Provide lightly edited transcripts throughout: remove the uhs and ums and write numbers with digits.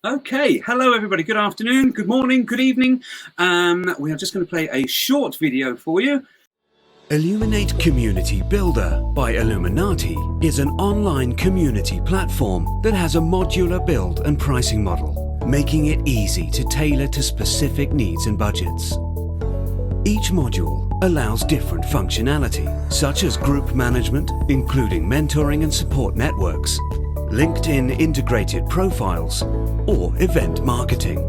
Okay, hello everybody, good afternoon, good morning, good evening. We are just going to play a short video for you. Illuminate Community Builder by Aluminati is an online community platform that has a modular build and pricing model, making it easy to tailor to specific needs and budgets. Each module allows different functionality, such as group management, including mentoring and support networks, LinkedIn integrated profiles, or event marketing.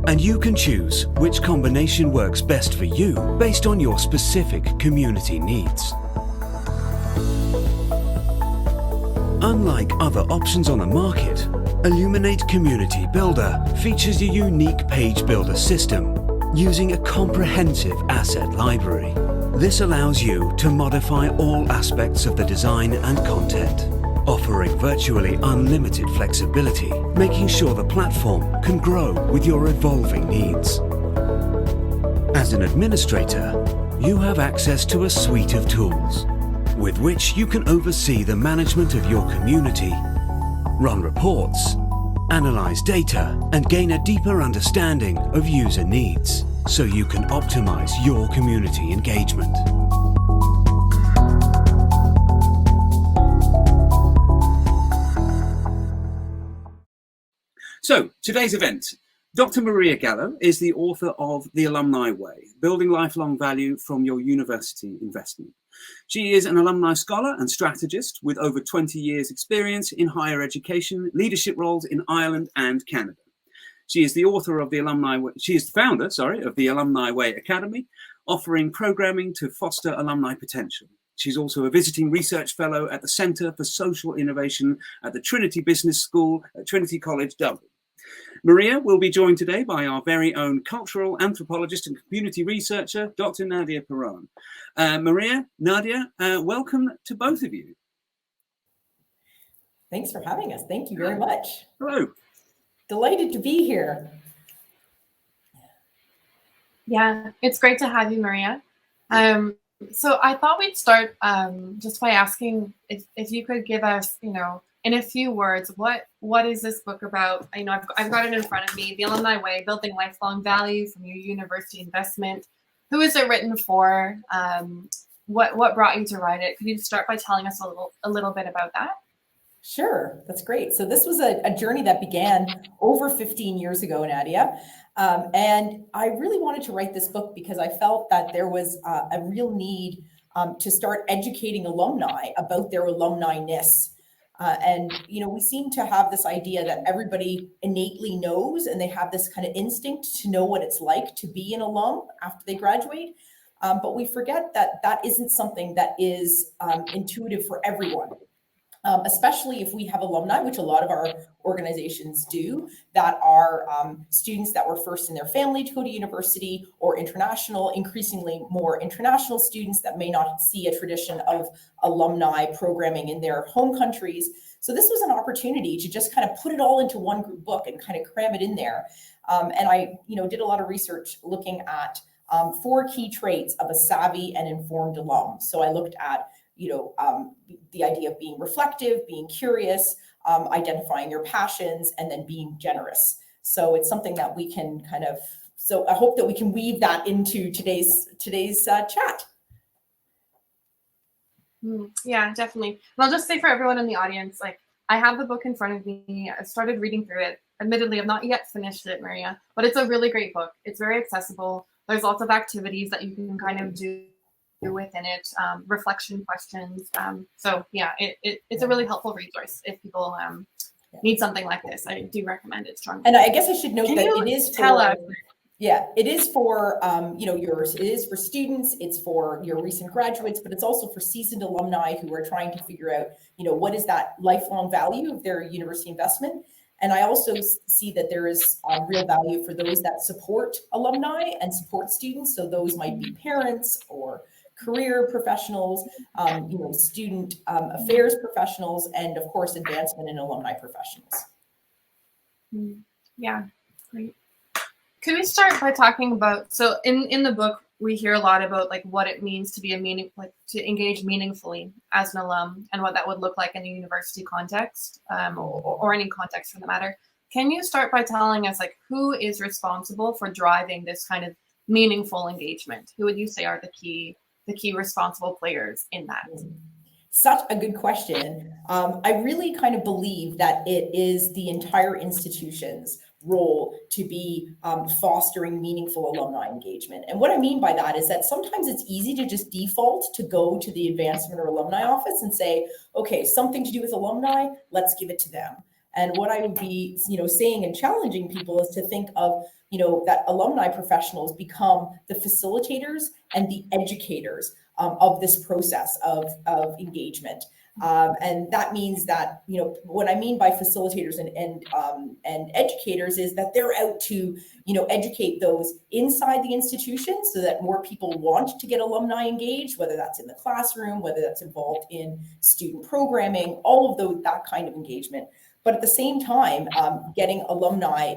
And you can choose which combination works best for you based on your specific community needs. Unlike other options on the market, Illuminate Community Builder features a unique page builder system using a comprehensive asset library. This allows you to modify all aspects of the design and content, offering virtually unlimited flexibility, making sure the platform can grow with your evolving needs. As an administrator, you have access to a suite of tools with which you can oversee the management of your community, run reports, analyze data, and gain a deeper understanding of user needs so you can optimize your community engagement. So, today's event. Dr Maria Gallo is the author of The Alumni Way, Building Lifelong Value from Your University Investment. She is an alumni scholar and strategist with over 20 years experience in higher education, leadership roles in Ireland and Canada. She is the author of she is the founder, of the Alumni Way Academy, offering programming to foster alumni potential. She's also a visiting research fellow at the Centre for Social Innovation at the Trinity Business School at Trinity College, Dublin. Maria will be joined today by our very own cultural anthropologist and community researcher, Dr. Nadia Perron. Maria, Nadia, welcome to both of you. Thanks for having us. Thank you very much. Hello. Delighted to be here. Yeah, it's great to have you, Maria. So I thought we'd start just by asking if you could give us, in a few words, what is this book about? I've got it in front of me, The Alumni Way, Building Lifelong Value from Your University Investment. Who is it written for? What brought you to write it? Could you start by telling us a little bit about that? Sure, that's great. So this was a journey that began over 15 years ago, Nadia. And I really wanted to write this book because I felt that there was a real need to start educating alumni about their alumni-ness. And we seem to have this idea that everybody innately knows, and they have this kind of instinct to know what it's like to be an alum after they graduate. But we forget that that isn't something that is intuitive for everyone. Especially if we have alumni, which a lot of our organizations do, that are students that were first in their family to go to university, or international, increasingly more international students that may not see a tradition of alumni programming in their home countries. So this was an opportunity to just kind of put it all into one group book and kind of cram it in there. And I did a lot of research looking at 4 key traits of a savvy and informed alum. So I looked at the idea of being reflective, being curious, identifying your passions, and then being generous. So it's something that we can so I hope that we can weave that into today's chat. Yeah, definitely. And I'll just say for everyone in the audience, I have the book in front of me. I started reading through it. Admittedly, I've not yet finished it, Maria, but it's a really great book. It's very accessible. There's lots of activities that you can kind of do within it, reflection questions. So yeah, it's a really helpful resource if people need something like this. I do recommend it strongly. And I guess I should note that it is tell us. Yeah, it is for yours. It is for students. It's for your recent graduates, but it's also for seasoned alumni who are trying to figure out, what is that lifelong value of their university investment. And I also see that there is real value for those that support alumni and support students. So those might be parents or career professionals, student affairs professionals, and of course, advancement in alumni professionals. Yeah, great. Could we start by talking about, so in the book, we hear a lot about what it means to be to engage meaningfully as an alum and what that would look like in a university context, or any context for the matter. can you start by telling us like who is responsible for driving this kind of meaningful engagement? Who would you say are the key responsible players in that? Such a good question. I really kind of believe that it is the entire institution's role to be fostering meaningful alumni engagement. And what I mean by that is that sometimes it's easy to just default to go to the advancement or alumni office and say, okay, something to do with alumni, let's give it to them. And what I would be, saying and challenging people is to think of, that alumni professionals become the facilitators and the educators of this process of engagement. And that means that, what I mean by facilitators and educators is that they're out to, educate those inside the institution so that more people want to get alumni engaged, whether that's in the classroom, whether that's involved in student programming, all of those, that kind of engagement. But at the same time, getting alumni,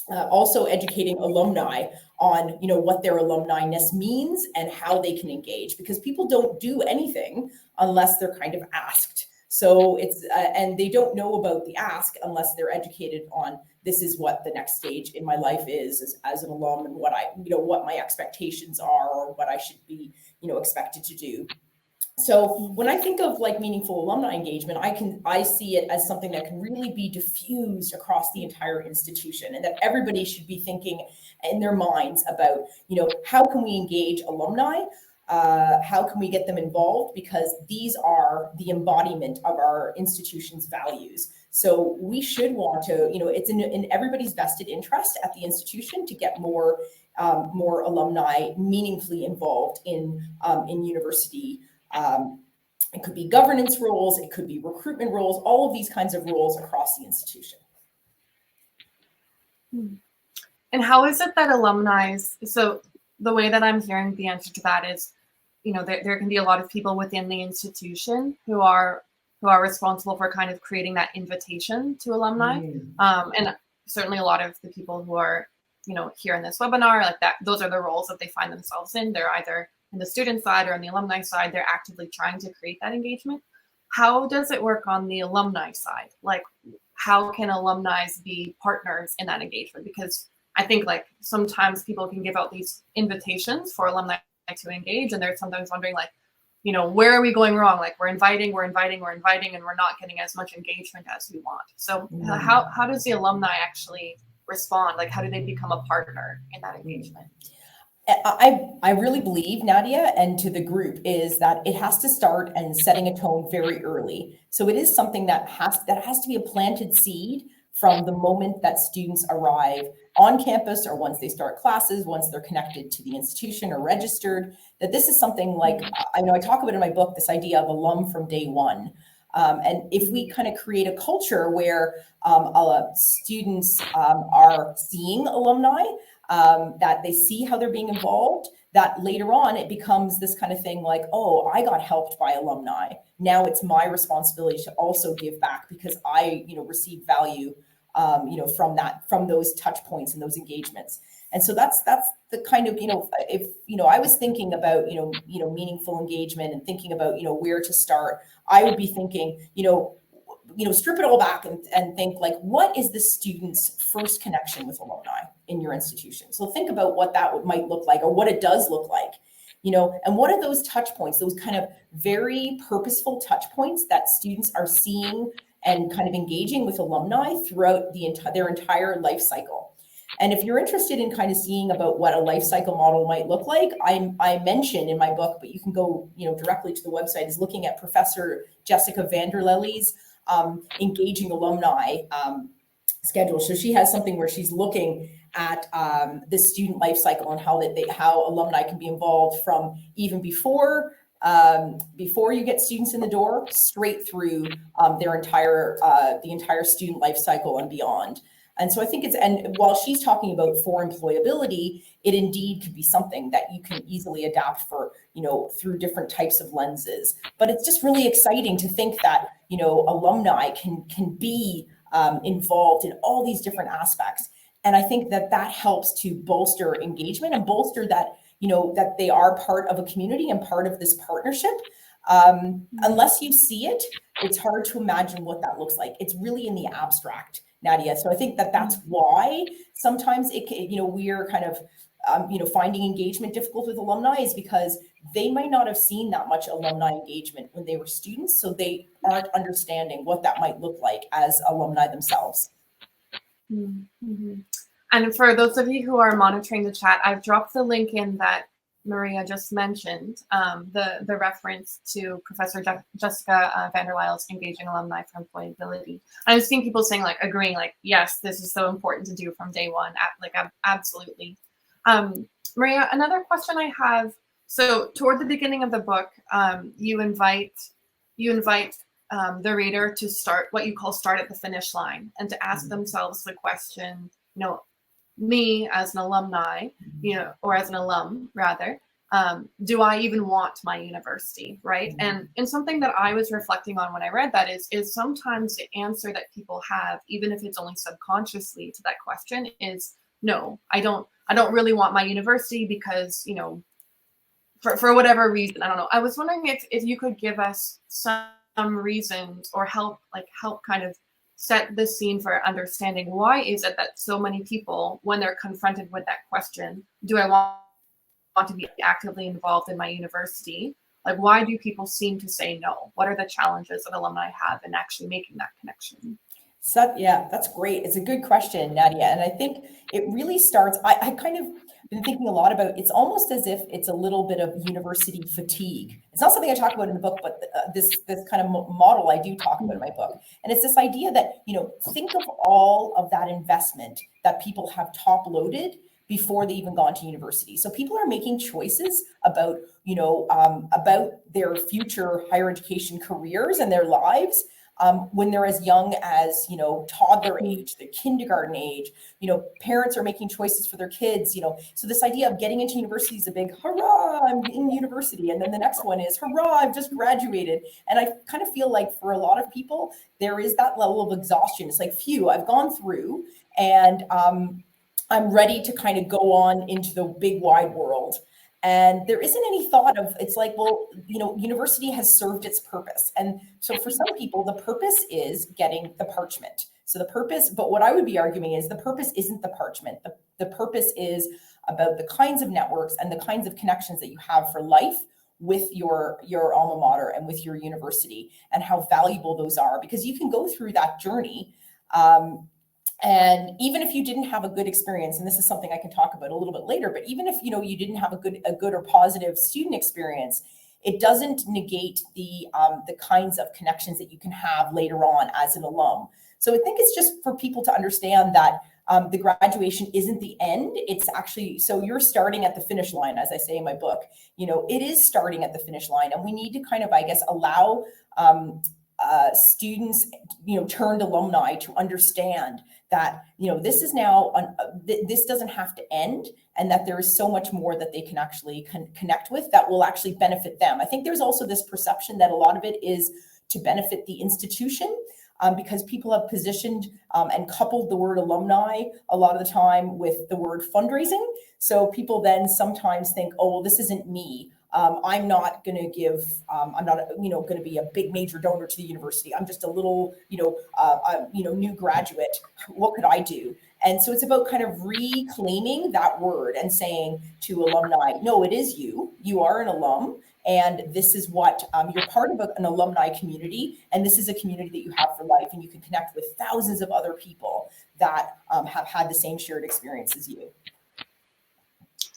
also educating alumni on, what their alumni-ness means and how they can engage, because people don't do anything unless they're kind of asked. So it's, and they don't know about the ask unless they're educated on, this is what the next stage in my life is as an alum, and what what my expectations are, or what I should be, expected to do. So when I think of like meaningful alumni engagement, I see it as something that can really be diffused across the entire institution, and that everybody should be thinking in their minds about, how can we engage alumni? How can we get them involved? Because these are the embodiment of our institution's values. So we should want to, it's in everybody's vested interest at the institution to get more alumni meaningfully involved in university. It could be governance roles, it could be recruitment roles, all of these kinds of roles across the institution. And how is it that alumni, so the way that I'm hearing the answer to that is, there can be a lot of people within the institution who are responsible for kind of creating that invitation to alumni. And certainly a lot of the people who are, here in this webinar, like that, those are the roles that they find themselves in. They're either in the student side or on the alumni side, they're actively trying to create that engagement. How does it work on the alumni side? Like, how can alumni be partners in that engagement? Because I think like sometimes people can give out these invitations for alumni to engage, and they're sometimes wondering like, where are we going wrong? Like we're inviting, and we're not getting as much engagement as we want. So how does the alumni actually respond? Like, how do they become a partner in that engagement? I really believe, Nadia, and to the group, is that it has to start and setting a tone very early. So it is something that has to be a planted seed from the moment that students arrive on campus, or once they start classes, once they're connected to the institution or registered, that this is something like, I talk about in my book, this idea of alum from day one. And if we kind of create a culture where students are seeing alumni, that they see how they're being involved, that later on it becomes this kind of thing like, oh, I got helped by alumni. Now it's my responsibility to also give back because I, receive value, from those touch points and those engagements. And so that's the kind of, if, I was thinking about, meaningful engagement and thinking about, where to start, I would be thinking, strip it all back and think like, what is the student's first connection with alumni in your institution? So think about what that might look like, or what it does look like, and what are those touch points, those kind of very purposeful touch points that students are seeing and kind of engaging with alumni throughout their entire life cycle. And if you're interested in kind of seeing about what a life cycle model might look like, I mention in my book, but you can go, directly to the website, is looking at Professor Jessica Vanderlely's engaging alumni schedule. So she has something where she's looking at the student life cycle and how alumni can be involved from even before you get students in the door, straight through the entire student life cycle and beyond. And so I think and while she's talking about for employability, it indeed could be something that you can easily adapt for, through different types of lenses. But it's just really exciting to think that, alumni can be involved in all these different aspects. And I think that helps to bolster engagement and bolster that, that they are part of a community and part of this partnership. Unless you see it, it's hard to imagine what that looks like. It's really in the abstract. Nadia. So I think that that's why sometimes we're kind of, finding engagement difficult with alumni, is because they might not have seen that much alumni engagement when they were students. So they aren't understanding what that might look like as alumni themselves. Mm-hmm. And for those of you who are monitoring the chat, I've dropped the link in that Maria just mentioned, the reference to Professor Jessica van der Leijl's Engaging Alumni for Employability. I've seen people saying, like, agreeing, like, yes, this is so important to do from day one. Like, absolutely. Maria, another question I have. So toward the beginning of the book, you invite the reader to start what you call start at the finish line, and to ask themselves the question, me as an alumni, or as an alum rather, do I even want my university, right? And something that I was reflecting on when I read that is sometimes the answer that people have, even if it's only subconsciously to that question, is no, I don't really want my university because, for whatever reason, I don't know. I was wondering if you could give us some reasons, or help kind of set the scene for understanding why is it that so many people, when they're confronted with that question, do I want to be actively involved in my university? Like, why do people seem to say no? What are the challenges that alumni have in actually making that connection? So, yeah, that's great. It's a good question, Nadia. And I think it really starts, I kind of been thinking a lot about, it's almost as if it's a little bit of university fatigue. It's not something I talk about in the book, but this kind of model I do talk about in my book. And it's this idea that, think of all of that investment that people have top loaded before they even gone to university. So people are making choices about, about their future higher education careers and their lives when they're as young as, toddler age, the kindergarten age. Parents are making choices for their kids, so this idea of getting into university is a big hurrah, I'm in university. And then the next one is hurrah, I've just graduated. And I kind of feel like for a lot of people, there is that level of exhaustion. It's like, phew, I've gone through, and I'm ready to kind of go on into the big wide world. And there isn't any thought of, it's like, well, university has served its purpose. And so for some people, the purpose is getting the parchment. So the purpose, but what I would be arguing is the purpose isn't the parchment. The purpose is about the kinds of networks and the kinds of connections that you have for life with your alma mater and with your university, and how valuable those are, because you can go through that journey. And even if you didn't have a good experience, and this is something I can talk about a little bit later, but even if you didn't have a good or positive student experience, it doesn't negate the kinds of connections that you can have later on as an alum. So I think it's just for people to understand that the graduation isn't the end. It's actually, so you're starting at the finish line, as I say in my book. It is starting at the finish line, and we need to kind of, I guess, allow students, turned alumni, to understand that, this is now, this doesn't have to end, and that there is so much more that they can actually connect with that will actually benefit them. I think there's also this perception that a lot of it is to benefit the institution, because people have positioned and coupled the word alumni a lot of the time with the word fundraising. So people then sometimes think, oh, well, this isn't me. I'm not going to give, I'm not, going to be a big major donor to the university. I'm just a little, new graduate. What could I do? And so it's about kind of reclaiming that word and saying to alumni, no, it is you. You are an alum. And this is what you're part of an alumni community. And this is a community that you have for life. And you can connect with thousands of other people that have had the same shared experience as you.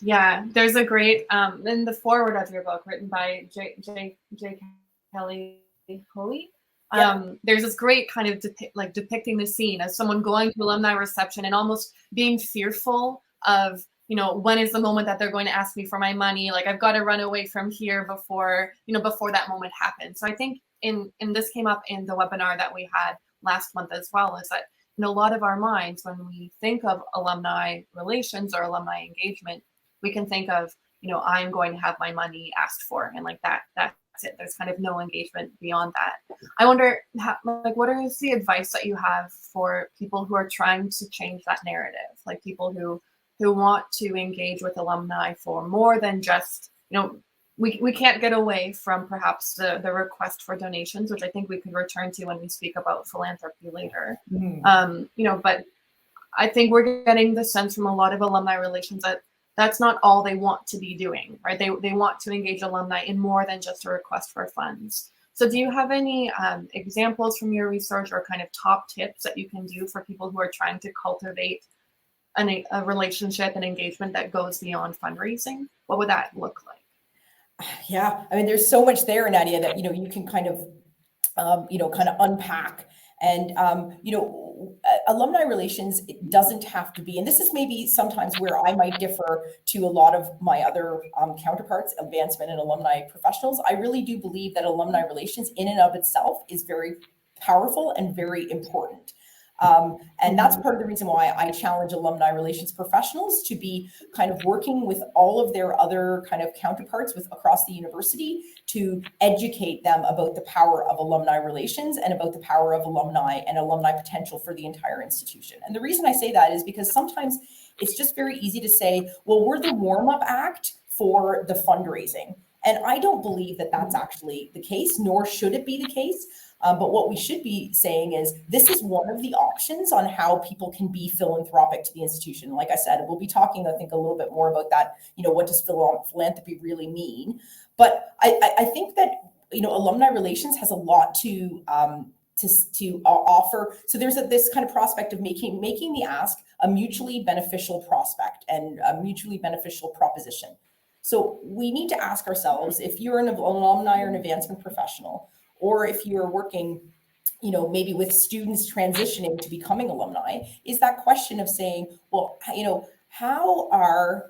Yeah, there's a great, in the foreword of your book, written by J. Kelly Hoey, there's this great kind of depicting the scene of someone going to alumni reception and almost being fearful of, when is the moment that they're going to ask me for my money? Like, I've got to run away from here before that moment happens. So I think this came up in the webinar that we had last month as well, is that in a lot of our minds, when we think of alumni relations or alumni engagement, we can think of, I'm going to have my money asked for, and like that's it. There's kind of no engagement beyond that. I wonder, what is the advice that you have for people who are trying to change that narrative? Like people who want to engage with alumni for more than just, we can't get away from perhaps the request for donations, which I think we could return to when we speak about philanthropy later. But I think we're getting the sense from a lot of alumni relations that that's not all they want to be doing, right? They want to engage alumni in more than just a request for funds. So do you have any examples from your research or kind of top tips that you can do for people who are trying to cultivate a relationship and engagement that goes beyond fundraising? What would that look like? Yeah, I mean, there's so much there, Nadia, that, you can kind of unpack. And, alumni relations, it doesn't have to be, and this is maybe sometimes where I might differ to a lot of my other counterparts, advancement and alumni professionals. I really do believe that alumni relations in and of itself is very powerful and very important. And that's part of the reason why I challenge alumni relations professionals to be kind of working with all of their other kind of counterparts across the university to educate them about the power of alumni relations and about the power of alumni and alumni potential for the entire institution. And the reason I say that is because sometimes it's just very easy to say, well, we're the warm-up act for the fundraising. And I don't believe that that's actually the case, nor should it be the case. But what we should be saying is this is one of the options on how people can be philanthropic to the institution. Like I said, we'll be talking, I think, a little bit more about that. What does philanthropy really mean? But I think that, alumni relations has a lot to offer. So there's this kind of prospect of making the ask a mutually beneficial prospect and a mutually beneficial proposition. So we need to ask ourselves, if you're an alumni or an advancement professional, or if you're working, maybe with students transitioning to becoming alumni, is that question of saying, well, how are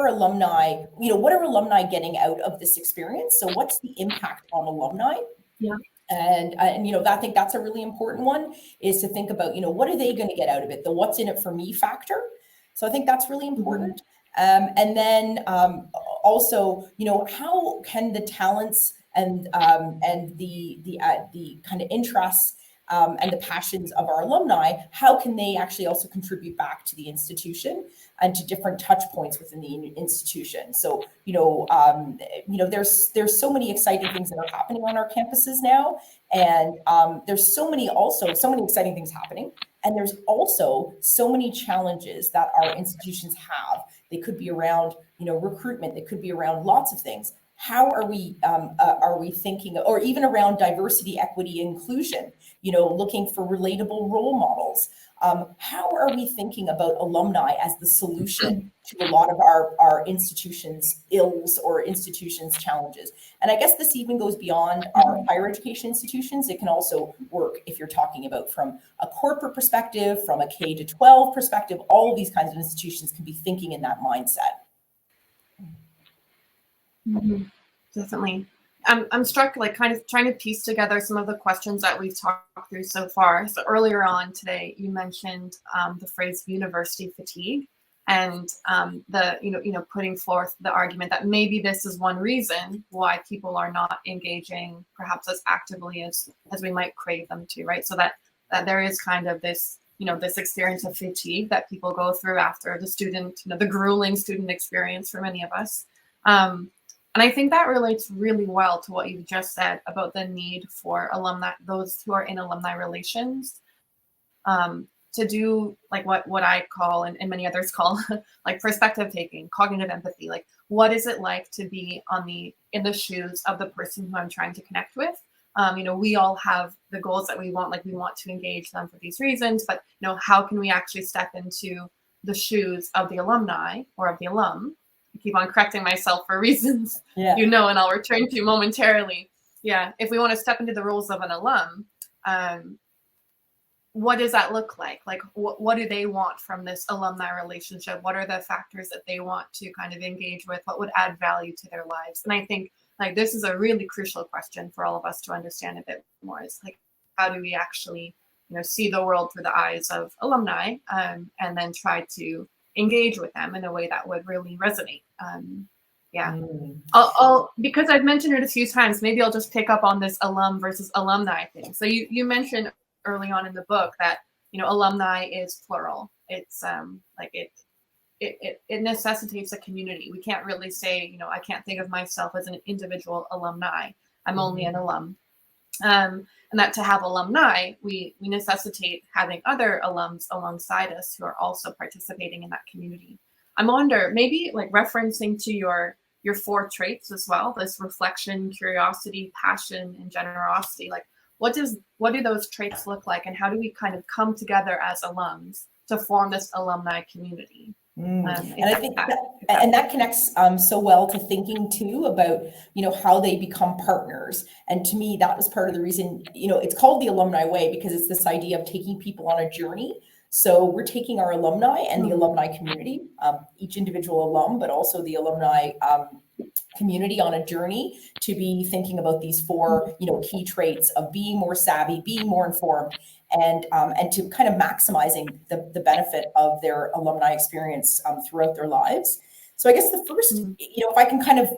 alumni, what are alumni getting out of this experience? So what's the impact on alumni? Yeah. And I think that's a really important one, is to think about, what are they going to get out of it? The what's in it for me factor. So I think that's really important. And then also, how can the talents and the kind of interests and the passions of our alumni, how can they actually also contribute back to the institution and to different touch points within the institution? So, there's so many exciting things that are happening on our campuses now. And there's so many exciting things happening. And there's also so many challenges that our institutions have. They could be around, recruitment. They could be around lots of things. How are we thinking, or even around diversity, equity, inclusion, looking for relatable role models? How are we thinking about alumni as the solution to a lot of our institutions' ills or institutions' challenges? And I guess this even goes beyond our higher education institutions. It can also work if you're talking about from a corporate perspective, from a K-12 perspective. All of these kinds of institutions can be thinking in that mindset. Definitely. I'm struck, like, kind of trying to piece together some of the questions that we've talked through so far. So earlier on today, you mentioned the phrase university fatigue, and putting forth the argument that maybe this is one reason why people are not engaging perhaps as actively as we might crave them to, right? So that there is kind of this, this experience of fatigue that people go through after the student, the grueling student experience for many of us. And I think that relates really well to what you just said about the need for alumni, those who are in alumni relations, to do like what I call and many others call like perspective taking, cognitive empathy. Like, what is it like to be in the shoes of the person who I'm trying to connect with? We all have the goals that we want, like we want to engage them for these reasons, but how can we actually step into the shoes of the alumni or of the alum? I keep on correcting myself for reasons, and I'll return to momentarily. Yeah, if we want to step into the roles of an alum, what does that look like? Like, what do they want from this alumni relationship? What are the factors that they want to kind of engage with? What would add value to their lives? And I think like this is a really crucial question for all of us to understand a bit more. Is like, how do we actually, see the world through the eyes of alumni, and then try to engage with them in a way that would really resonate. I'll because I've mentioned it a few times, maybe I'll just pick up on this alum versus alumni thing. So you mentioned early on in the book that alumni is plural. It's it necessitates a community. We can't really say, I can't think of myself as an individual alumni. I'm only an alum. And that to have alumni, we necessitate having other alums alongside us who are also participating in that community. I wonder, maybe like referencing to your 4 traits as well, this reflection, curiosity, passion, and generosity, like what do those traits look like, and how do we kind of come together as alums to form this alumni community? And I think that connects so well to thinking too about, how they become partners. And to me, that was part of the reason, it's called the Alumni Way, because it's this idea of taking people on a journey. So we're taking our alumni and the alumni community, each individual alum, but also the alumni community on a journey to be thinking about these 4, key traits of being more savvy, being more informed, and to kind of maximizing the benefit of their alumni experience throughout their lives. So I guess the first, if I can kind of,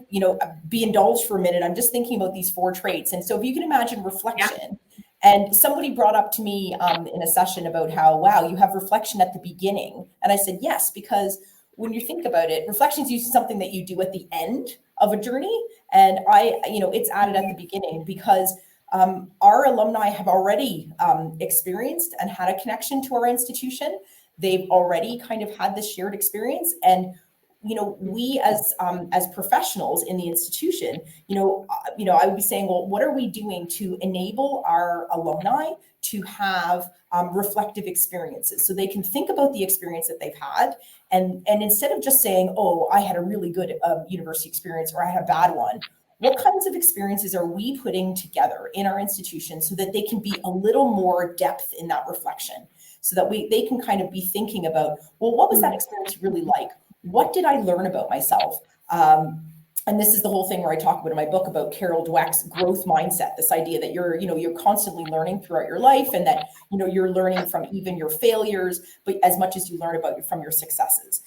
be indulged for a minute, I'm just thinking about these 4 traits. And so if you can imagine reflection, and somebody brought up to me in a session about how, wow, you have reflection at the beginning. And I said, yes, because when you think about it, reflection is usually something that you do at the end of a journey. And it's added at the beginning because our alumni have already experienced and had a connection to our institution. They've already kind of had this shared experience. And we as professionals in the institution, I would be saying, well, what are we doing to enable our alumni to have reflective experiences so they can think about the experience that they've had, and instead of just saying, oh, I had a really good university experience or I had a bad one, what kinds of experiences are we putting together in our institution so that they can be a little more depth in that reflection, so that they can kind of be thinking about, well, what was that experience really like? What did I learn about myself? And this is the whole thing where I talk about in my book about Carol Dweck's growth mindset, this idea that you're constantly learning throughout your life, and that, you're learning from even your failures, but as much as you learn from your successes.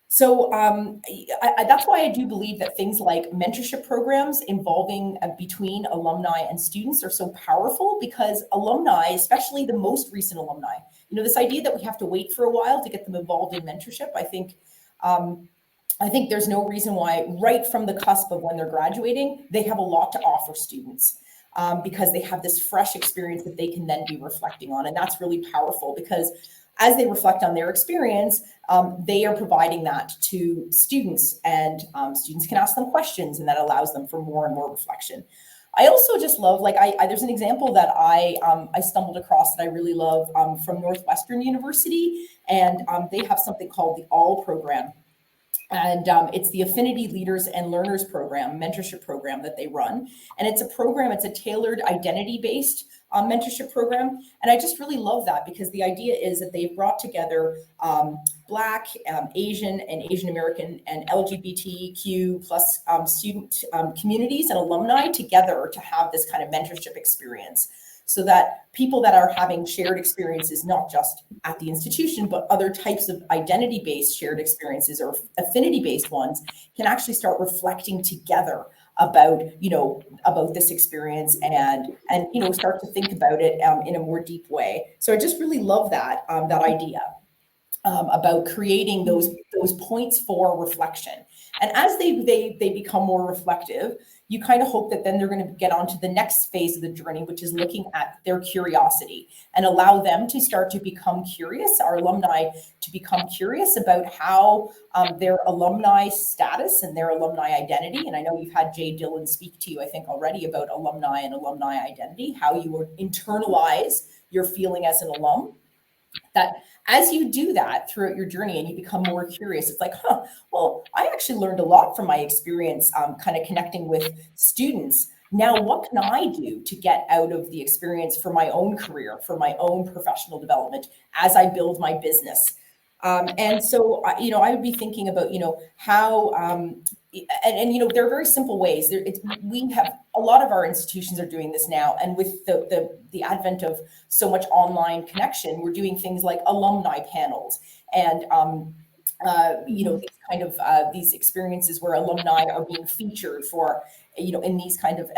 So that's why I do believe that things like mentorship programs involving between alumni and students are so powerful, because alumni, especially the most recent alumni, this idea that we have to wait for a while to get them involved in mentorship, I think there's no reason why right from the cusp of when they're graduating, they have a lot to offer students because they have this fresh experience that they can then be reflecting on. And that's really powerful, because as they reflect on their experience, they are providing that to students, and students can ask them questions, and that allows them for more and more reflection. I also just love, there's an example that I stumbled across that I really love from Northwestern University, and they have something called the ALL program. And it's the Affinity Leaders and Learners program, mentorship program that they run. And it's a tailored identity-based mentorship program. And I just really love that, because the idea is that they've brought together Black, Asian, and Asian American, and LGBTQ plus student communities and alumni together to have this kind of mentorship experience, so that people that are having shared experiences, not just at the institution, but other types of identity-based shared experiences or affinity-based ones, can actually start reflecting together about this experience and start to think about it in a more deep way. So I just really love that idea about creating those points for reflection. And as they become more reflective, you kind of hope that then they're going to get onto the next phase of the journey, which is looking at their curiosity, and allow them to start to become curious, our alumni to become curious about how their alumni status and their alumni identity. And I know you've had Jay Dillon speak to you, I think, already about alumni and alumni identity, how you internalize your feeling as an alum. That as you do that throughout your journey and you become more curious, it's like, well, I actually learned a lot from my experience kind of connecting with students. Now, what can I do to get out of the experience for my own career, for my own professional development as I build my business? And so, I would be thinking about, how, there are very simple ways. We have a lot of our institutions are doing this now, and with the advent of so much online connection, we're doing things like alumni panels and these kind of these experiences where alumni are being featured for in these kind of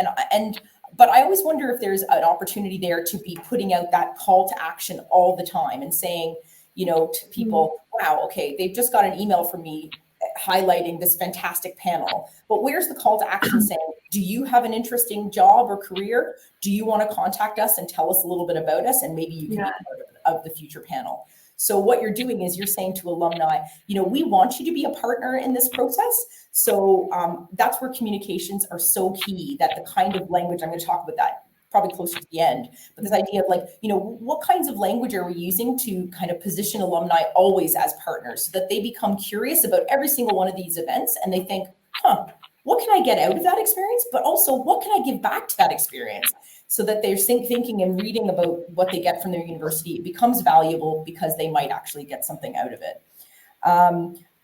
but I always wonder if there's an opportunity there to be putting out that call to action all the time and saying, to people, wow, okay, they've just got an email from me highlighting this fantastic panel, but where's the call to action saying, do you have an interesting job or career? Do you want to contact us and tell us a little bit about us, and maybe you can be part of the future panel? So what you're doing is you're saying to alumni, we want you to be a partner in this process. So that's where communications are so key, that the kind of language, I'm going to talk about that probably closer to the end, but this idea of what kinds of language are we using to kind of position alumni always as partners, so that they become curious about every single one of these events, and they think, what can I get out of that experience? But also, what can I give back to that experience? So that they're thinking and reading about what they get from their university. It becomes valuable because they might actually get something out of it.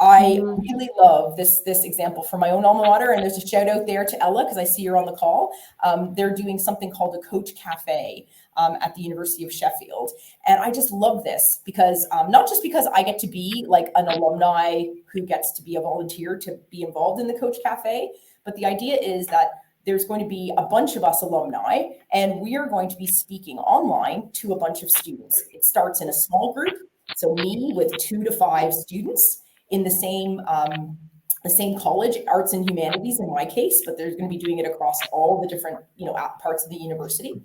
I really love this example from my own alma mater, and there's a shout out there to Ella because I see her on the call. They're doing something called a Coach Cafe at the University of Sheffield, and I just love this because not just because I get to be like an alumni who gets to be a volunteer to be involved in the Coach Cafe, but the idea is that there's going to be a bunch of us alumni, and we are going to be speaking online to a bunch of students. It starts in a small group, so me with 2 to 5 students in the same college, arts and humanities in my case, but they're going to be doing it across all the different parts of the university.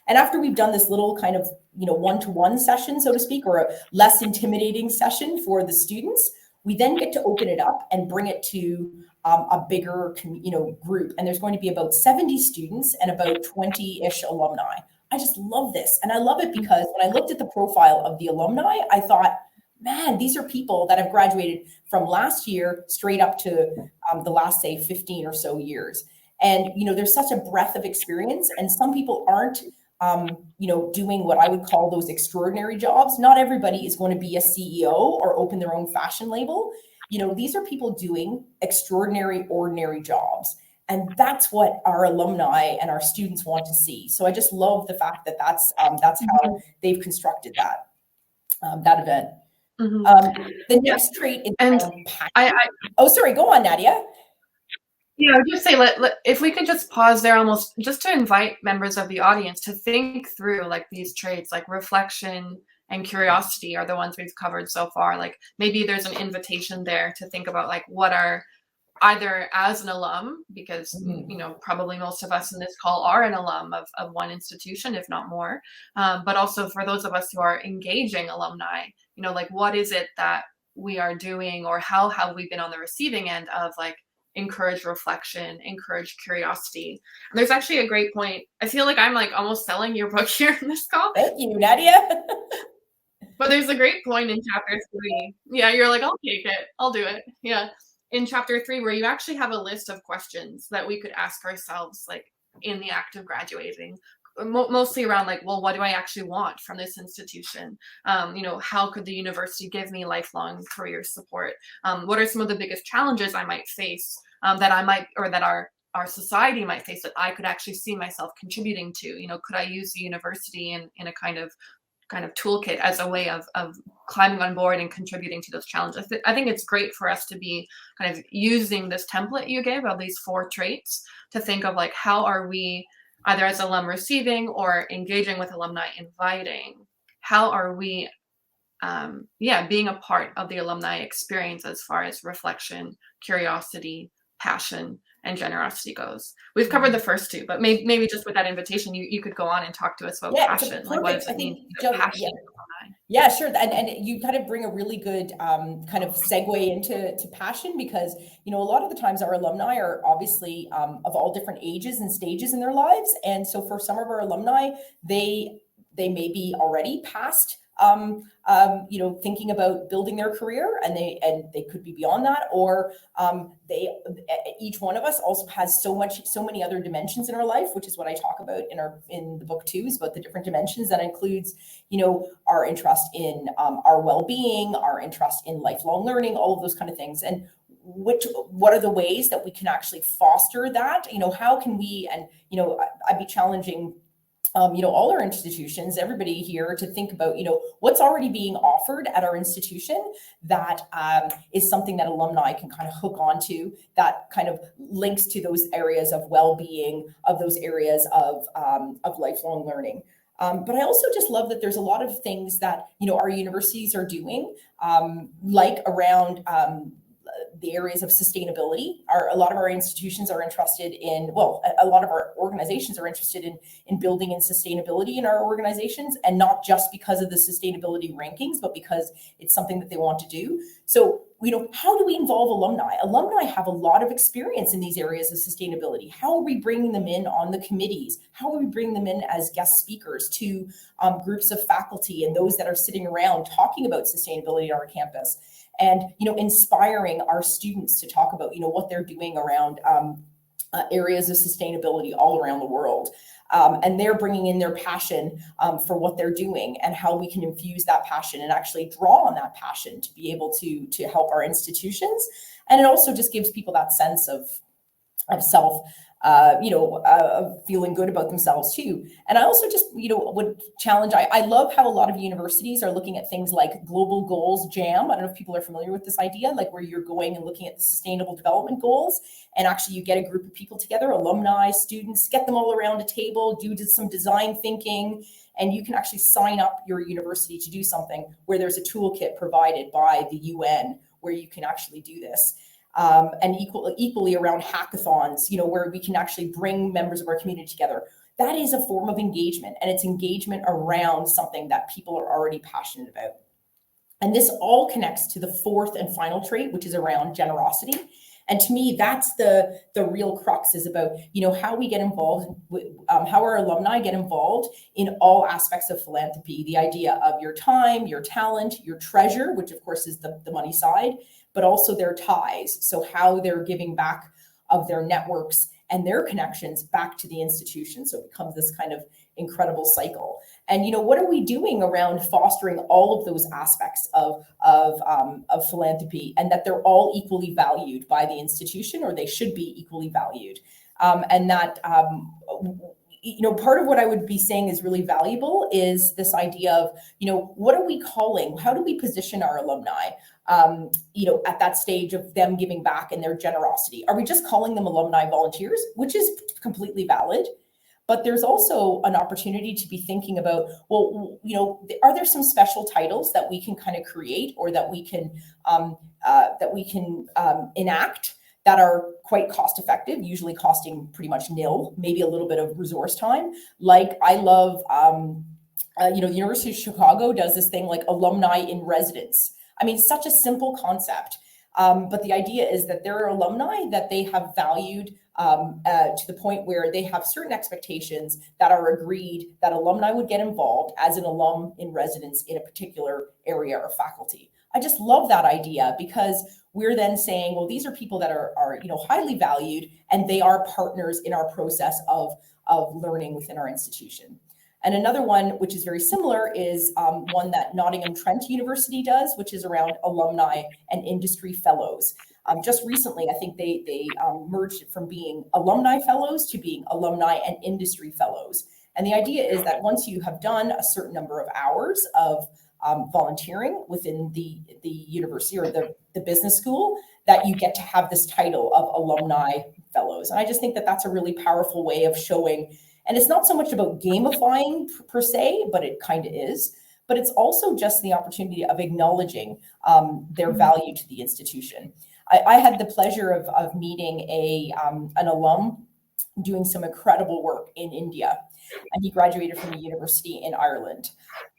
And after we've done this little kind of one-to-one session, so to speak, or a less intimidating session for the students, we then get to open it up and bring it to a bigger group. And there's going to be about 70 students and about 20-ish alumni. I just love this. And I love it because when I looked at the profile of the alumni, I thought, man, these are people that have graduated from last year straight up to the last, say, 15 or so years. And, there's such a breadth of experience, and some people aren't, doing what I would call those extraordinary jobs. Not everybody is going to be a CEO or open their own fashion label. These are people doing extraordinary, ordinary jobs. And that's what our alumni and our students want to see. So I just love the fact that that's how they've constructed that event. The next trait is sorry, go on, Nadia. Yeah, I would just say, if we could just pause there, almost just to invite members of the audience to think through like these traits, like reflection and curiosity are the ones we've covered so far. Like maybe there's an invitation there to think about like what are, either as an alum, because probably most of us in this call are an alum of one institution, if not more, but also for those of us who are engaging alumni, like what is it that we are doing, or how have we been on the receiving end of like encourage reflection, encourage curiosity. And there's actually a great point. I feel like I'm like almost selling your book here in this call. Thank you, Nadia. But there's a great point in chapter 3. Yeah, you're like, I'll take it. I'll do it. Yeah. In chapter 3, where you actually have a list of questions that we could ask ourselves, like in the act of graduating, mostly around like, well, what do I actually want from this institution? How could the university give me lifelong career support? What are some of the biggest challenges I might face that I might, or that our society might face, that I could actually see myself contributing to? Could I use the university in a kind of toolkit as a way of climbing on board and contributing to those challenges? I think it's great for us to be kind of using this template you gave of these 4 traits to think of like, how are we, either as alum receiving or engaging with alumni inviting, how are we being a part of the alumni experience as far as reflection, curiosity, passion, and generosity goes? We've covered the first 2, but maybe just with that invitation, you could go on and talk to us about passion. Like, what does it mean to be passionate alumni? Yeah, sure. And you kind of bring a really good kind of segue into passion, because, a lot of the times our alumni are obviously of all different ages and stages in their lives. And so for some of our alumni, they may be already past thinking about building their career, and they could be beyond that, or each one of us also has so many other dimensions in our life, which is what I talk about in the book too, is about the different dimensions that includes, our interest in our well-being, our interest in lifelong learning, all of those kind of things. And what are the ways that we can actually foster that? How can we, and I'd be challenging all our institutions, everybody here, to think about, what's already being offered at our institution that is something that alumni can kind of hook onto, that kind of links to those areas of well-being, of those areas of lifelong learning. But I also just love that there's a lot of things that, our universities are doing, like around the areas of sustainability. A lot of our institutions are interested in, a lot of our organizations are interested in building in sustainability in our organizations, and not just because of the sustainability rankings, but because it's something that they want to do. So, how do we involve alumni? Alumni have a lot of experience in these areas of sustainability. How are we bringing them in on the committees? How are we bringing them in as guest speakers to groups of faculty and those that are sitting around talking about sustainability on our campus? And, inspiring our students to talk about, what they're doing around areas of sustainability all around the world. And they're bringing in their passion for what they're doing, and how we can infuse that passion and actually draw on that passion to be able to help our institutions. And it also just gives people that sense of self, feeling good about themselves too. And I also just, would challenge, I love how a lot of universities are looking at things like Global Goals Jam. I don't know if people are familiar with this idea, like where you're going and looking at the sustainable development goals, and actually you get a group of people together, alumni, students, get them all around a table, do some design thinking, and you can actually sign up your university to do something where there's a toolkit provided by the UN where you can actually do this. And equally around hackathons, where we can actually bring members of our community together. That is a form of engagement, and it's engagement around something that people are already passionate about. And this all connects to the fourth and final trait, which is around generosity. And to me, that's the real crux, is about, how we get involved, how our alumni get involved in all aspects of philanthropy. The idea of your time, your talent, your treasure, which of course is the money side, but also their ties. So how they're giving back of their networks and their connections back to the institution. So it becomes this kind of incredible cycle. And, what are we doing around fostering all of those aspects of philanthropy, and that they're all equally valued by the institution, or they should be equally valued. And that, part of what I would be saying is really valuable is this idea of, what are we calling? How do we position our alumni, at that stage of them giving back and their generosity? Are we just calling them alumni volunteers, which is completely valid? But there's also an opportunity to be thinking about, are there some special titles that we can kind of create, or that we can enact, that are quite cost effective, usually costing pretty much nil, maybe a little bit of resource time. Like I love, the University of Chicago does this thing like alumni in residence. I mean, such a simple concept. But the idea is that there are alumni that they have valued to the point where they have certain expectations that are agreed that alumni would get involved as an alum in residence in a particular area or faculty. I just love that idea, because we're then saying, well, these are people that are highly valued, and they are partners in our process of learning within our institution. And another one, which is very similar, is one that Nottingham Trent University does, which is around alumni and industry fellows. Just recently, I think they merged it from being alumni fellows to being alumni and industry fellows. And the idea is that once you have done a certain number of hours of volunteering within the university or the business school, that you get to have this title of alumni fellows. And I just think that that's a really powerful way of showing. And it's not so much about gamifying per se, but it kind of is. But it's also just the opportunity of acknowledging their value to the institution. I had the pleasure of meeting an alum doing some incredible work in India. And he graduated from a university in Ireland.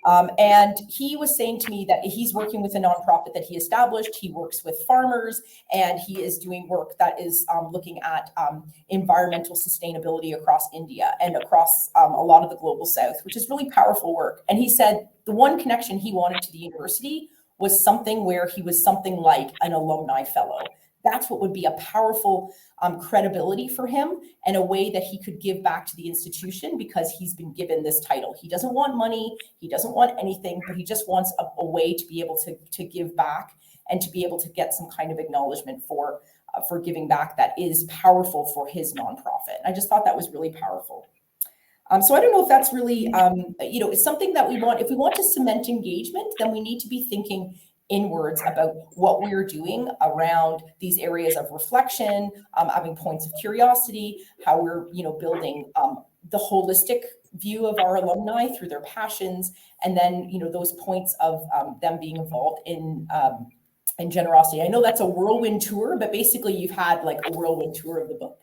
And he was saying to me that he's working with a nonprofit that he established. He works with farmers, and he is doing work that is looking at environmental sustainability across India and across a lot of the global south, which is really powerful work. And he said the one connection he wanted to the university was something where he was something like an alumni fellow. That's what would be a powerful credibility for him, and a way that he could give back to the institution, because he's been given this title. He doesn't want money, he doesn't want anything, but he just wants a way to be able to give back, and to be able to get some kind of acknowledgement for giving back that is powerful for his nonprofit. I just thought that was really powerful. So I don't know if that's really, it's something that we want. If we want to cement engagement, then we need to be thinking inwards about what we're doing around these areas of reflection, having points of curiosity, how we're, building the holistic view of our alumni through their passions, and then, you know, those points of them being involved in generosity. I know that's a whirlwind tour, but basically you've had like a whirlwind tour of the book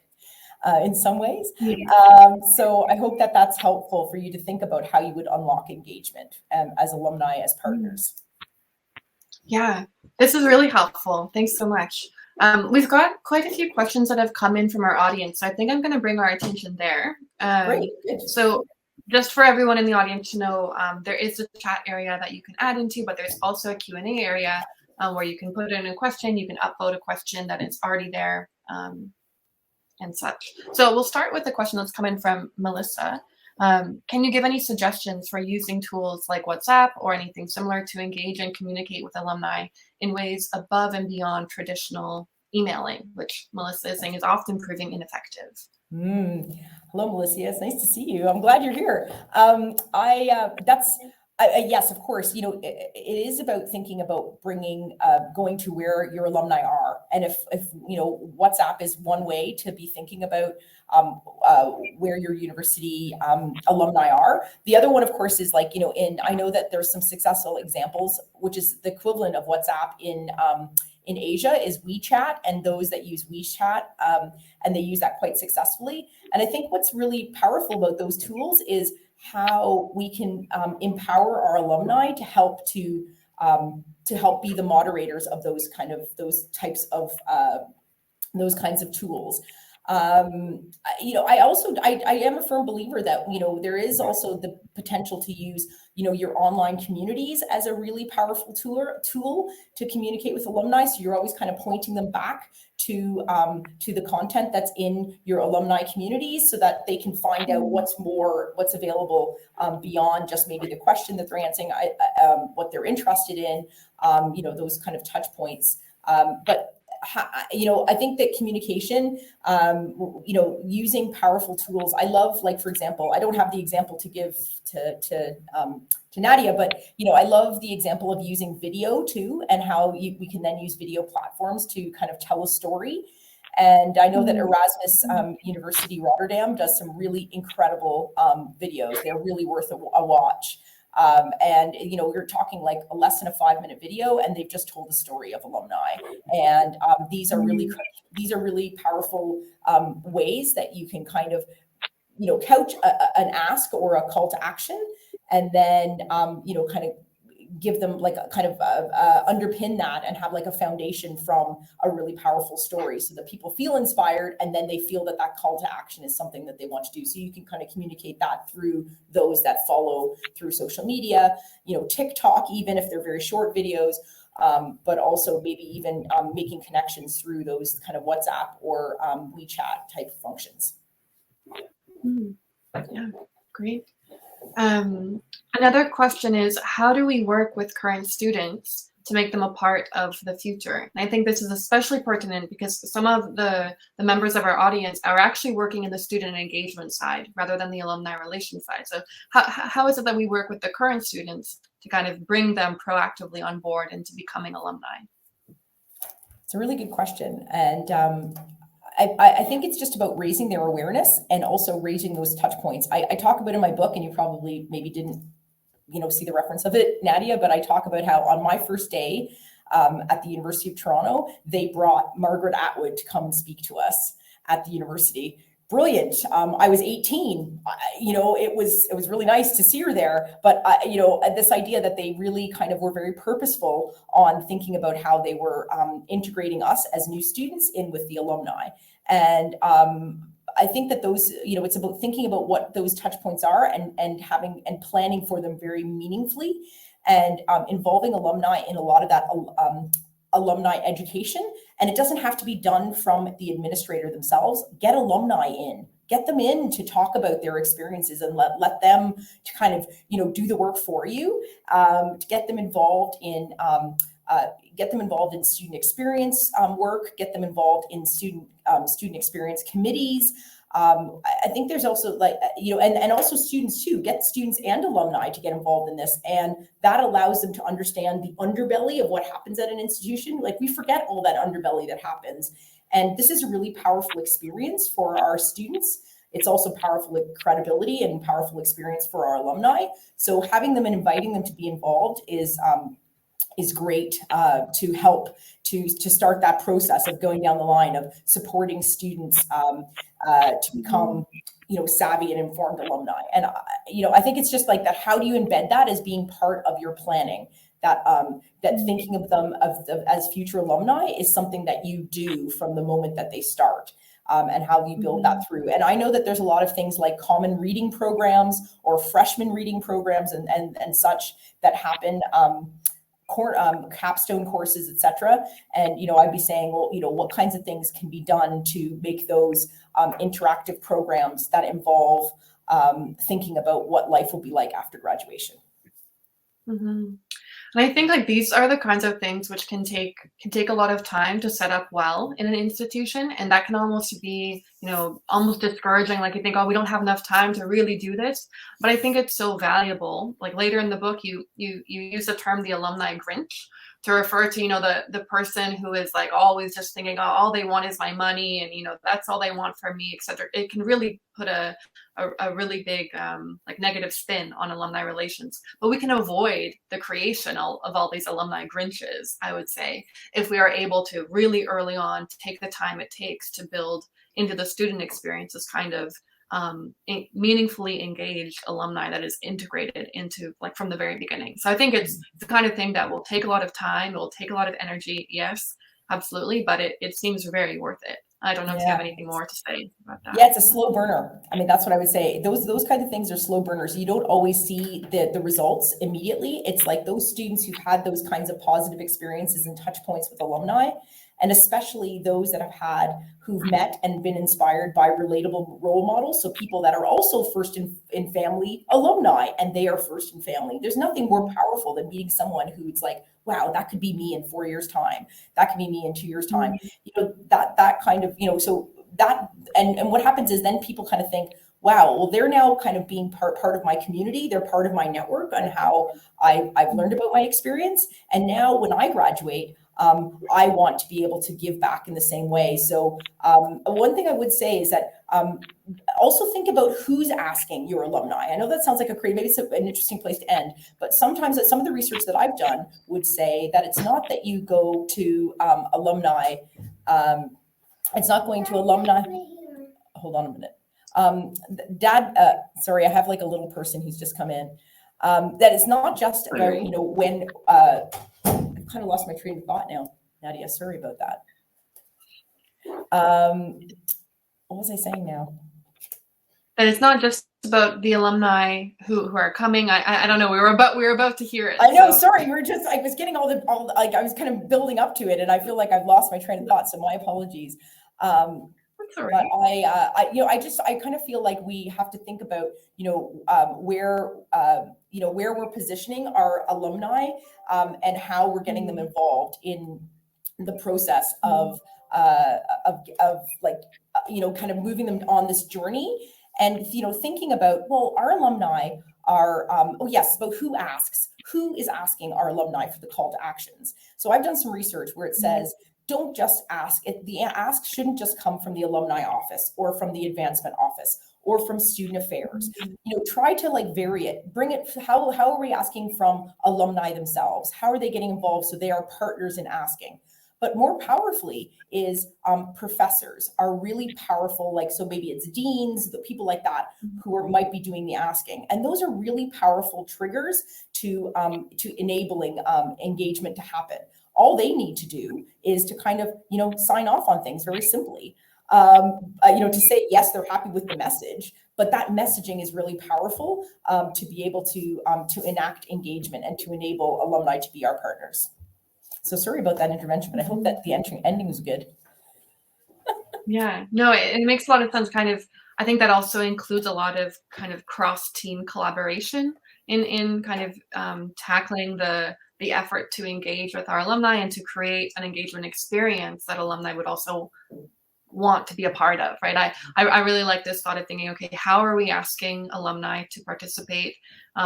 in some ways. So I hope that that's helpful for you to think about how you would unlock engagement as alumni, as partners. Yeah, this is really helpful. Thanks so much. We've got quite a few questions that have come in from our audience, so I think I'm going to bring our attention there. Great, good. So just for everyone in the audience to know, there is a chat area that you can add into, but there's also a Q&A area where you can put in a question, you can upload a question that is already there, and such. So we'll start with the question that's coming from Melissa. Can you give any suggestions for using tools like WhatsApp or anything similar to engage and communicate with alumni in ways above and beyond traditional emailing, which Melissa is saying is often proving ineffective? Hello, Melissa. Yes, nice to see you. I'm glad you're here. Yes, of course. You know, it is about thinking about bringing, going to where your alumni are. And if you know, WhatsApp is one way to be thinking about where your university alumni are. The other one, of course, is like, you know, I know that there's some successful examples, which is the equivalent of WhatsApp in Asia is WeChat, and those that use WeChat, and they use that quite successfully. And I think what's really powerful about those tools is how we can empower our alumni to help be the moderators of those kinds of tools. You know, I am a firm believer that, you know, there is also the potential to use, you know, your online communities as a really powerful tool to communicate with alumni. So you're always kind of pointing them back to the content that's in your alumni communities, so that they can find out what's available beyond just maybe the question that they're answering, what they're interested in, you know, those kind of touch points. But you know, I think that communication, you know, using powerful tools. I love, like, for example, I don't have the example to give to Nadia, but, you know, I love the example of using video too, and how we can then use video platforms to kind of tell a story. And I know that Erasmus University Rotterdam does some really incredible videos. They're really worth a watch. And, you know, we're talking like less than a 5-minute video, and they've just told the story of alumni. And these are really powerful ways that you can kind of, you know, couch an ask or a call to action, and then, you know, kind of give them like a kind of underpin that and have like a foundation from a really powerful story, so that people feel inspired, and then they feel that that call to action is something that they want to do. So you can kind of communicate that through those that follow through social media, you know, TikTok, even if they're very short videos, but also maybe even making connections through those kind of WhatsApp or WeChat type functions. Yeah, great. Another question is, how do we work with current students to make them a part of the future? And I think this is especially pertinent because some of the members of our audience are actually working in the student engagement side rather than the alumni relations side. So how is it that we work with the current students to kind of bring them proactively on board into becoming alumni? It's a really good question. And I think it's just about raising their awareness and also raising those touch points. I talk about in my book, and you probably maybe didn't, you know, see the reference of it, Nadia, but I talk about how on my first day at the University of Toronto, they brought Margaret Atwood to come and speak to us at the university. Brilliant. I was 18. You know, it was really nice to see her there. But, you know, this idea that they really kind of were very purposeful on thinking about how they were integrating us as new students in with the alumni. And I think that those, you know, it's about thinking about what those touch points are and having and planning for them very meaningfully, and involving alumni in a lot of that alumni education. And it doesn't have to be done from the administrator themselves. Get alumni in, get them in to talk about their experiences, and let them to kind of, you know, do the work for you, to get them involved in student experience work, get them involved in student experience committees. I think there's also, like, you know, and also students too, get students and alumni to get involved in this. And that allows them to understand the underbelly of what happens at an institution. Like, we forget all that underbelly that happens. And this is a really powerful experience for our students. it's also powerful credibility and powerful experience for our alumni. So having them and inviting them to be involved is great to help to start that process of going down the line of supporting students to become, savvy and informed alumni. And, I think it's just like that. How do you embed that as being part of your planning? That thinking of them as future alumni is something that you do from the moment that they start. And how you build that through. And I know that there's a lot of things like common reading programs or freshman reading programs and such that happen, capstone courses, etc. And, I'd be saying, well, what kinds of things can be done to make those interactive programs that involve thinking about what life will be like after graduation. Mm-hmm. And I think like these are the kinds of things which can take a lot of time to set up well in an institution, and that can almost be, almost discouraging. Like you think, oh, we don't have enough time to really do this, but I think it's so valuable. Like later in the book, you use the term the alumni grinch to refer to, the person who is like always just thinking, oh, all they want is my money, and that's all they want from me, etc. It can really put a really big like negative spin on alumni relations. But we can avoid the creation of all these alumni grinches, I would say, if we are able to really early on take the time it takes to build into the student experience this kind of meaningfully engaged alumni that is integrated into like from the very beginning. So I think it's the kind of thing that will take a lot of time, it will take a lot of energy, yes, absolutely, but it seems very worth it. I don't know if you have anything more to say about that. Yeah, it's a slow burner. I mean, that's what I would say. Those kinds of things are slow burners. You don't always see the results immediately. It's like those students who've had those kinds of positive experiences and touch points with alumni, and especially those that who've met and been inspired by relatable role models. So people that are also first in family alumni, and they are first in family. There's nothing more powerful than meeting someone who's like, wow, that could be me in 4 years' time. That could be me in 2 years' time. That kind of, so that, and what happens is then people kind of think, wow, well, they're now kind of being part of my community. They're part of my network and how I've learned about my experience. And now when I graduate, I want to be able to give back in the same way. So one thing I would say is that also think about who's asking your alumni. I know that sounds like maybe it's an interesting place to end, but sometimes some of the research that I've done would say that it's not that you go to alumni. It's not going to alumni. Hold on a minute. Dad, sorry, I have like a little person who's just come in. That it's not just about, when I've kind of lost my train of thought now, Nadia, sorry about that. What was I saying now? And it's not just about the alumni who are coming. I don't know. We were about to hear it. I know. So. Sorry, I was getting all like I was kind of building up to it, and I feel like I've lost my train of thought. So my apologies. But I kind of feel like we have to think about, where we're positioning our alumni and how we're getting them involved in the process of kind of moving them on this journey. And, thinking about, well, our alumni are, about who is asking our alumni for the call to actions. So I've done some research where it says, don't just ask. The ask shouldn't just come from the alumni office or from the advancement office or from student affairs. Try to vary it, bring it. How are we asking from alumni themselves? How are they getting involved so they are partners in asking? But more powerfully is professors are really powerful. So maybe it's deans, the people like that who might be doing the asking. And those are really powerful triggers to enabling engagement to happen. All they need to do is to kind of, sign off on things very simply, to say, yes, they're happy with the message, but that messaging is really powerful to be able to enact engagement and to enable alumni to be our partners. So sorry about that intervention, but I hope that the ending was good. Yeah, no, it makes a lot of sense. Kind of, I think that also includes a lot of kind of cross-team collaboration in kind of tackling the effort to engage with our alumni and to create an engagement experience that alumni would also want to be a part of, right? I really like this thought of thinking, okay, how are we asking alumni to participate?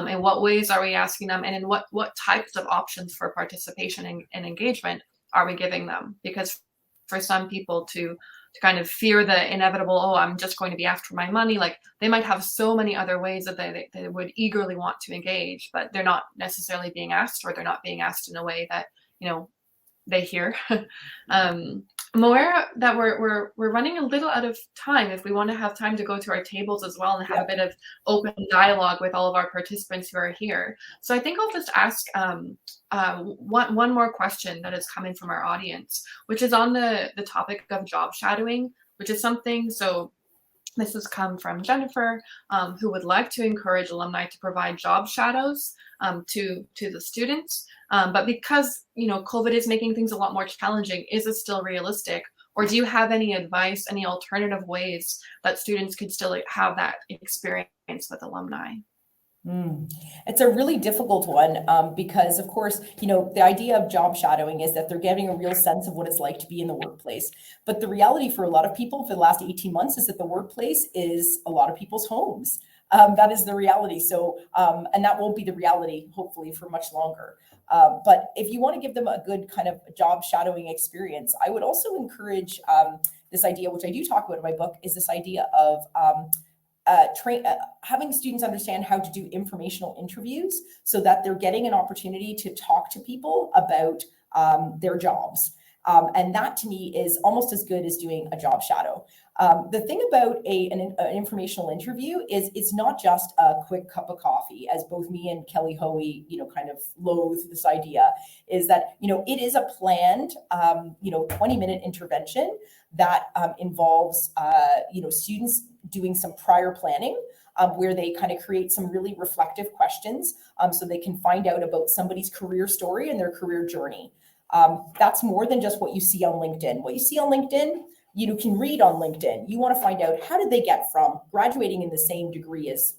In what ways are we asking them? And in what types of options for participation and engagement are we giving them? Because for some people to kind of fear the inevitable, oh, I'm just going to be after my money. Like they might have so many other ways that they would eagerly want to engage, but they're not necessarily being asked, or they're not being asked in a way that, you know, they hear. I'm aware that we're running a little out of time. If we want to have time to go to our tables as well and have a bit of open dialogue with all of our participants who are here. So I think I'll just ask one more question that has come in from our audience, which is on the topic of job shadowing, which is something, so this has come from Jennifer, who would like to encourage alumni to provide job shadows to the students. But because, you know, COVID is making things a lot more challenging, is it still realistic? Or do you have any advice, any alternative ways that students could still have that experience with alumni? It's a really difficult one because, of course, you know, the idea of job shadowing is that they're getting a real sense of what it's like to be in the workplace. But the reality for a lot of people for the last 18 months is that the workplace is a lot of people's homes. That is the reality. So, and that won't be the reality, hopefully, for much longer. But if you want to give them a good kind of job shadowing experience, I would also encourage this idea, which I do talk about in my book, is this idea of having students understand how to do informational interviews so that they're getting an opportunity to talk to people about their jobs. And that to me is almost as good as doing a job shadow. The thing about an informational interview is it's not just a quick cup of coffee, as both me and Kelly Hoey, you know, kind of loathe this idea, is that, you know, it is a planned, 20-minute intervention that involves, students doing some prior planning where they kind of create some really reflective questions so they can find out about somebody's career story and their career journey. That's more than just what you see on LinkedIn. What you see on LinkedIn, you can read on LinkedIn. You want to find out, how did they get from graduating in the same degree as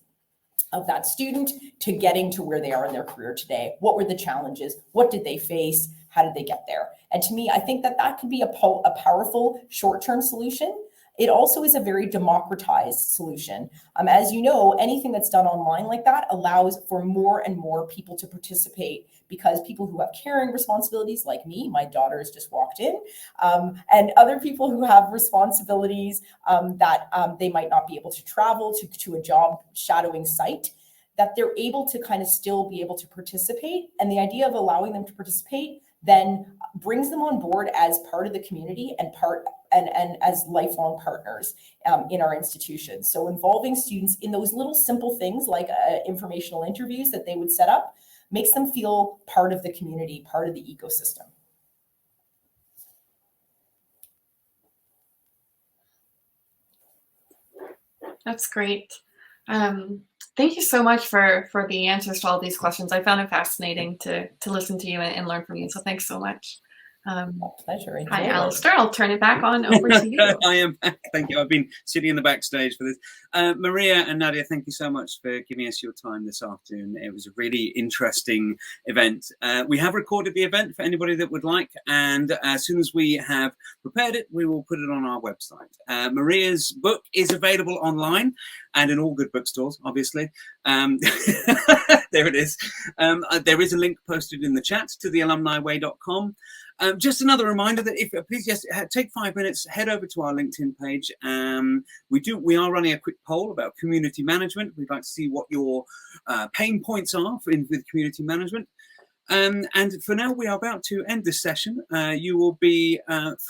of that student to getting to where they are in their career today? What were the challenges? What did they face? How did they get there? And to me, I think that could be a powerful short-term solution. It also is a very democratized solution. As you know, anything that's done online like that allows for more and more people to participate, because people who have caring responsibilities like me, my daughter has just walked in, and other people who have responsibilities that they might not be able to travel to a job shadowing site, that they're able to kind of still be able to participate. And the idea of allowing them to participate then brings them on board as part of the community and as lifelong partners in our institutions. So involving students in those little simple things like informational interviews that they would set up makes them feel part of the community, part of the ecosystem. That's great. Thank you so much for the answers to all these questions. I found it fascinating to listen to you and learn from you. So thanks so much. My pleasure. Hi, Alistair. I'll turn it back on over to you. I am back. Thank you. I've been sitting in the backstage for this. Maria and Nadia, thank you so much for giving us your time this afternoon. It was a really interesting event. We have recorded the event for anybody that would like, and as soon as we have prepared it, we will put it on our website. Maria's book is available online and in all good bookstores, obviously. There it is. There is a link posted in the chat to the alumniway.com. Just another reminder that please just take 5 minutes, head over to our LinkedIn page. We are running a quick poll about community management. We'd like to see what your pain points are with community management. And for now, we are about to end this session. You will be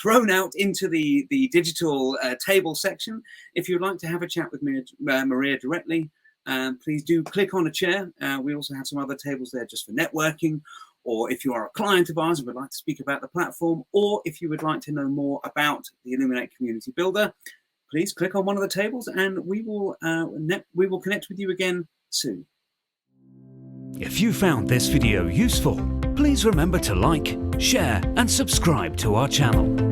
thrown out into the digital table section. If you'd like to have a chat with Maria directly, please do click on a chair. We also have some other tables there just for networking, or if you are a client of ours and would like to speak about the platform, or if you would like to know more about the Illuminate Community Builder, please click on one of the tables and we will connect with you again soon. If you found this video useful, please remember to like, share and subscribe to our channel.